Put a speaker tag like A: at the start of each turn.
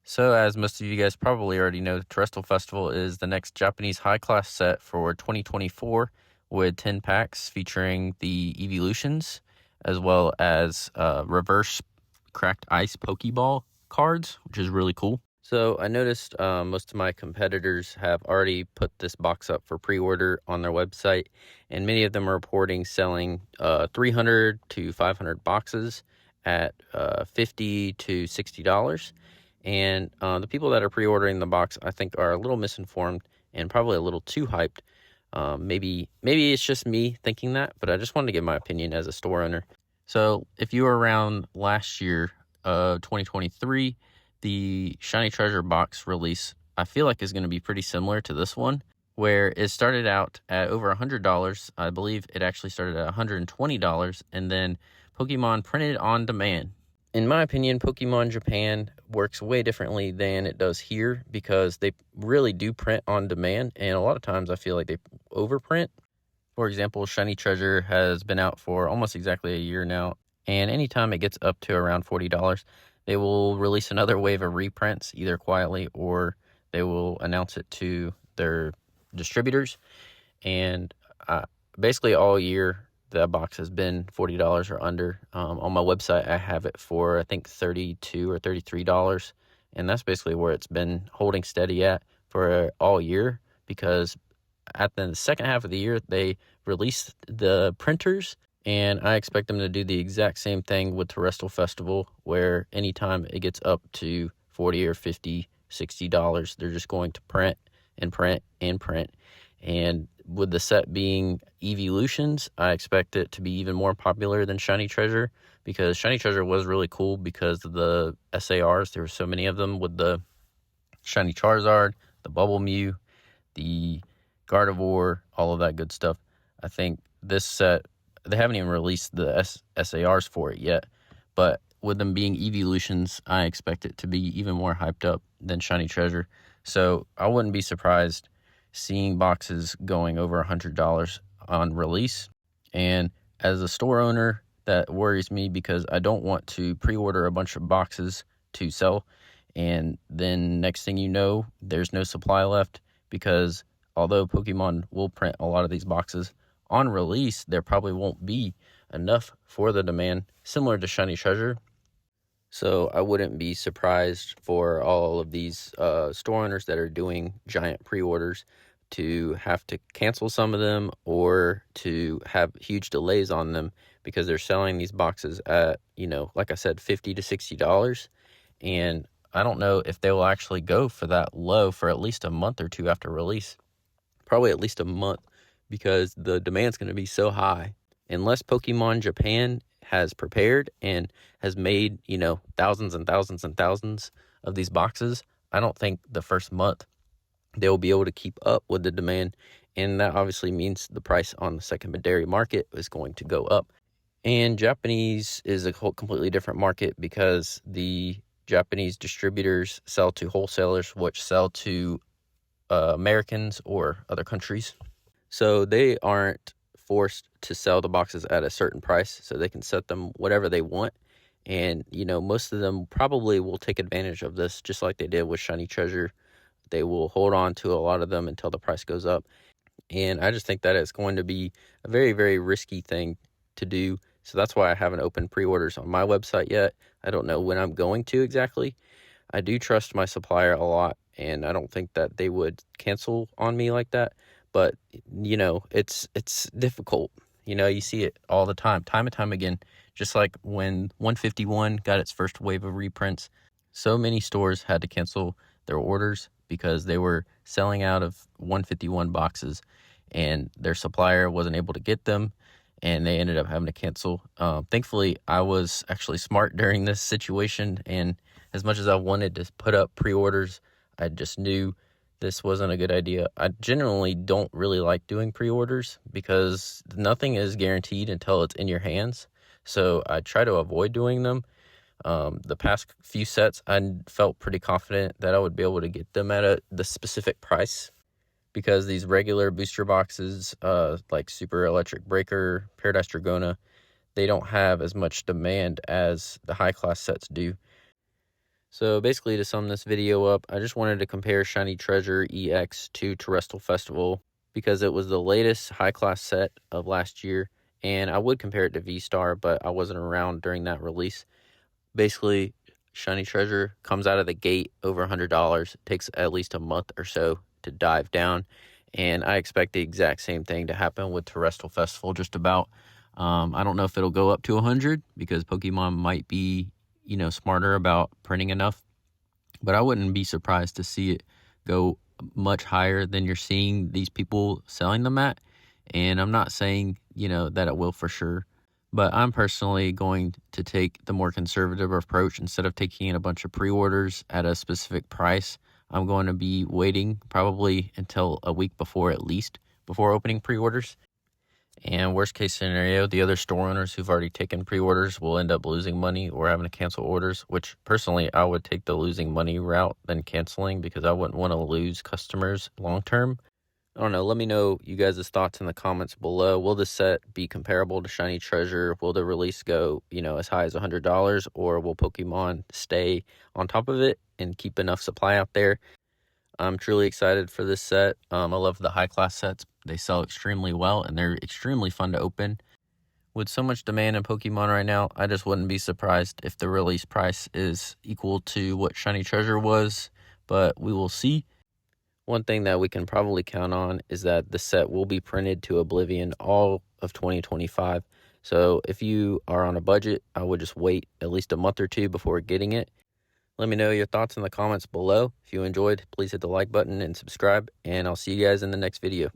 A: So, as most of you guys probably already know, the Terastal Festival is the next Japanese high-class set for 2024 with 10 packs featuring the Evolutions, as well as reverse cracked ice Pokeball cards, which is really cool. So, I noticed most of my competitors have already put this box up for pre-order on their website, and many of them are reporting selling 300 to 500 boxes at $50 to $60. And the people that are pre-ordering the box, I think, are a little misinformed and probably a little too hyped. Maybe it's just me thinking that, but I just wanted to give my opinion as a store owner. So if you were around last year, 2023, the Shiny Treasure box release, I feel like is going to be pretty similar to this one, where it started out at over $100. I believe it actually started at $120, and then Pokemon printed on demand. In my opinion, Pokemon Japan works way differently than it does here because they really do print on demand, and a lot of times I feel like they overprint. For example, Shiny Treasure has been out for almost exactly a year now, and anytime it gets up to around $40, they will release another wave of reprints, either quietly or they will announce it to their distributors. And basically all year, that box has been $40 or under. On my website, I have it for, I think, $32 or $33. And that's basically where it's been holding steady at for all year, because at the second half of the year, they released the printers, and I expect them to do the exact same thing with Terastal Festival, where anytime it gets up to $40 or $50, $60, they're just going to print and print and print. And with the set being Evolutions, I expect it to be even more popular than Shiny Treasure, because Shiny Treasure was really cool because of the SARs. There were so many of them with the Shiny Charizard, the Bubble Mew, the Gardevoir, all of that good stuff. I think this set, they haven't even released the SARs for it yet, but with them being Evolutions, I expect it to be even more hyped up than Shiny Treasure. So I wouldn't be surprised seeing boxes going over $100 on release. And as a store owner, that worries me because I don't want to pre-order a bunch of boxes to sell, and then next thing you know, there's no supply left, because although Pokemon will print a lot of these boxes on release, there probably won't be enough for the demand, similar to Shiny Treasure. So I wouldn't be surprised for all of these store owners that are doing giant pre-orders to have to cancel some of them or to have huge delays on them, because they're selling these boxes at, like I said, $50 to $60. And I don't know if they will actually go for that low for at least a month or two after release. Probably at least a month, because the demand's going to be so high. Unless Pokemon Japan has prepared and has made, thousands and thousands and thousands of these boxes, I don't think the first month they'll be able to keep up with the demand. And that obviously means the price on the secondary market is going to go up. And Japanese is a whole completely different market, because the Japanese distributors sell to wholesalers, which sell to Americans or other countries. So they aren't forced to sell the boxes at a certain price, so they can set them whatever they want. And, most of them probably will take advantage of this, just like they did with Shiny Treasure. They will hold on to a lot of them until the price goes up. And I just think that it's going to be a very, very risky thing to do. So that's why I haven't opened pre-orders on my website yet. I don't know when I'm going to exactly. I do trust my supplier a lot, and I don't think that they would cancel on me like that. But, it's difficult. You see it all the time and time again. Just like when 151 got its first wave of reprints, so many stores had to cancel their orders because they were selling out of 151 boxes, and their supplier wasn't able to get them, and they ended up having to cancel. Thankfully, I was actually smart during this situation, and as much as I wanted to put up pre-orders, I just knew this wasn't a good idea. I generally don't really like doing pre-orders because nothing is guaranteed until it's in your hands, so I try to avoid doing them. The past few sets, I felt pretty confident that I would be able to get them at the specific price, because these regular booster boxes, like Super Electric Breaker, Paradise Dragona, they don't have as much demand as the high-class sets do. So basically, to sum this video up, I just wanted to compare Shiny Treasure EX to Terastal Festival because it was the latest high-class set of last year, and I would compare it to V-Star, but I wasn't around during that release. Basically, Shiny Treasure comes out of the gate over $100. It takes at least a month or so to dive down, and I expect the exact same thing to happen with Terastal Festival, just about. I don't know if it'll go up to 100 because Pokemon might be, smarter about printing enough, but I wouldn't be surprised to see it go much higher than you're seeing these people selling them at. And I'm not saying, that it will for sure, but I'm personally going to take the more conservative approach. Instead of taking in a bunch of pre-orders at a specific price, I'm going to be waiting probably until a week before, at least, before opening pre-orders. And worst case scenario, the other store owners who've already taken pre-orders will end up losing money or having to cancel orders, which personally I would take the losing money route than canceling because I wouldn't want to lose customers long term. I don't know. Let me know you guys' thoughts in the comments below. Will this set be comparable to Shiny Treasure? Will the release go, as high as $100, or will Pokemon stay on top of it and keep enough supply out there? I'm truly excited for this set. I love the high-class sets. They sell extremely well, and they're extremely fun to open. With so much demand in Pokemon right now, I just wouldn't be surprised if the release price is equal to what Shiny Treasure was, but we will see. One thing that we can probably count on is that the set will be printed to oblivion all of 2025. So if you are on a budget, I would just wait at least a month or two before getting it. Let me know your thoughts in the comments below. If you enjoyed, please hit the like button and subscribe, and I'll see you guys in the next video.